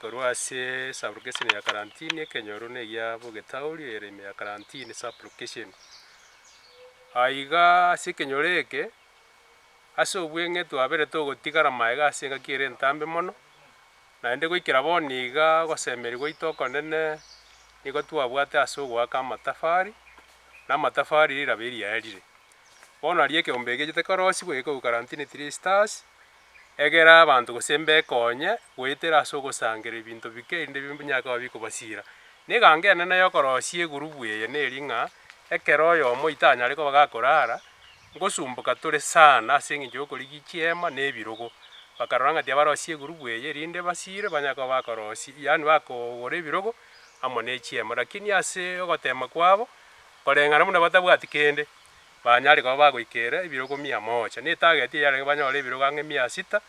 korwa ase sublocation ya karantini ekenyoro na egia bogetauri ereme ya karantini sublocation. Iga ase ekenyoro eke ase obweng'e twabere togotigara maega ase eng'aki ere entambe mono, naende goikera bono iga gosemeri gwaito okonene nigo twabwate ase ogoaka amatafari, na amatafari rirabe riaerire. Bono aria ekeombe egechete korosiwa goika karantini 3 stars, egere abanto gose mbekonye goetera ase ogosangera ebinto bike erinde binyara koba bikobasira. Na egango enene ya okorosia egurupu eye neri ng'a ekero oyomo itanyare koba gakorara ngosumbuka tore sana ase eng'encho ya okorigia chiema na ebirogo, bakarora ng'a tiabarosia egurupu eye erinde basire banyara koba bakorosia yaani bakogora ebirogo amo na echiemo. Lakini ase ogotema kwabo koreng'ana buna batabwati kende, banyare koba bagoikera ebirogo 100 na etageti yarenge banyore ebirogo ang'e 600,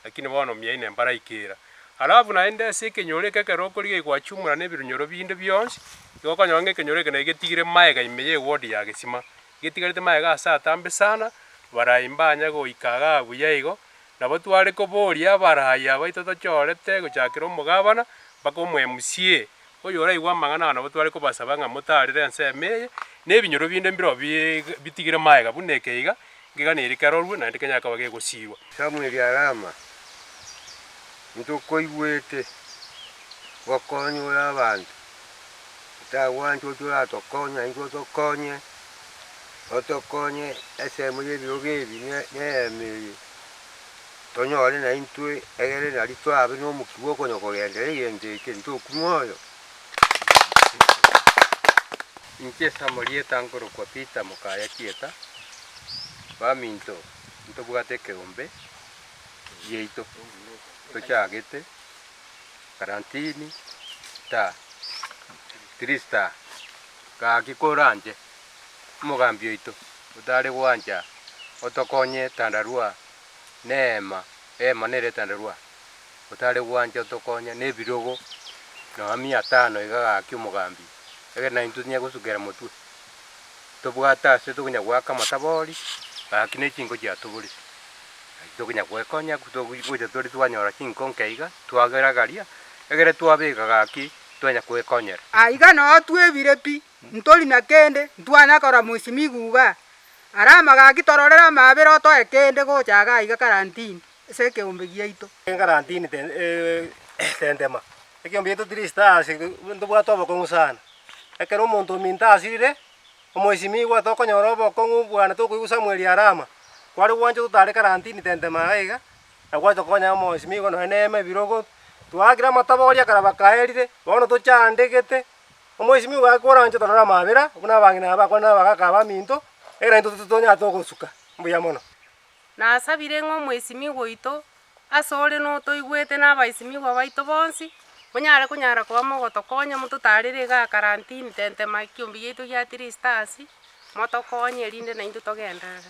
lakini bono 400 mbaraikera. Alafu naende ase ekenyoro eke ekero okorigia gwachumora na ebirunyoro binde bionsi, igo okonyora ng'a ekenyoro eke naki getigire maega ime ya eward ya Gesima, getigarete maega ase atambe sana, barai mbanya goika iga buya igo, nabo tware koboria abarai baito tochorete gochakera omogavana mpaka omo-MCA oyo oraigwa amang'ana nabo tware kobasaba ng'a motarere ensemo eye na ebinyoro binde mbirobio bitigire maega buna eke iga iga neri kerorwa naende kenyara koba gegosirwa. Samuel Arama ntokoigwete gokonyora abanto tagwancho toratokonya intwe tokonye otokonye esemo ya ebirogo ebi neemeri tonyore na intwe egere nari twabe na omokiwa okonya kogendera egento eke ntokumwoyo. Inche Samuel etankorokwa Peter Mokaya Kieta baminto ntobwate ekeombe giaito tochagete karantini ta 3 star gaki koranje omogambi oito otare gwanja otokonye Tandarua neema nere Tandarua otare gwanja otokonye na ebirogo na 500 iga gaki omogambi egere na intwe tinya gosukera motwe tobwate ase tokonya goaka amatabori gaki na echinko chiatobore tokonya gwekonya gocha tori twanyora chinko nkeiga twageragaria egere twabeka gaki twenya gwekonyera. Iga no twebire pi ntori na kende ntwanyakora mwesimigu iga Arama gaki tororera mabere otoe kende gochaga iga karantini ase ekeombe giaito karantini tendema ekeombe giaito 3 stars ntobwate obokong'u sana ekero omonto ominto asirire omwesimigu atokonyora obokong'u bwana tokoigwa Samuel Arama kware gwancha totare karantini tendema iga na gwacha konya omwesimigu nonya neema ebirogo twakire amatabori akaraba kaerire bono tochandegete omwesimigu gaki korancha torora mabera buna abang'ina bakona bagaka baminto egere into tonyara togosuka mbuya mono. Nasabire ng'a omwesimigu oito ase ore notoigwete na abaisimigu baito bonsi monyara koba mogotokonya mototarere iga karantini tentema ekiombe giaito gia 3 stars motokonye erinde na intwe togenderere.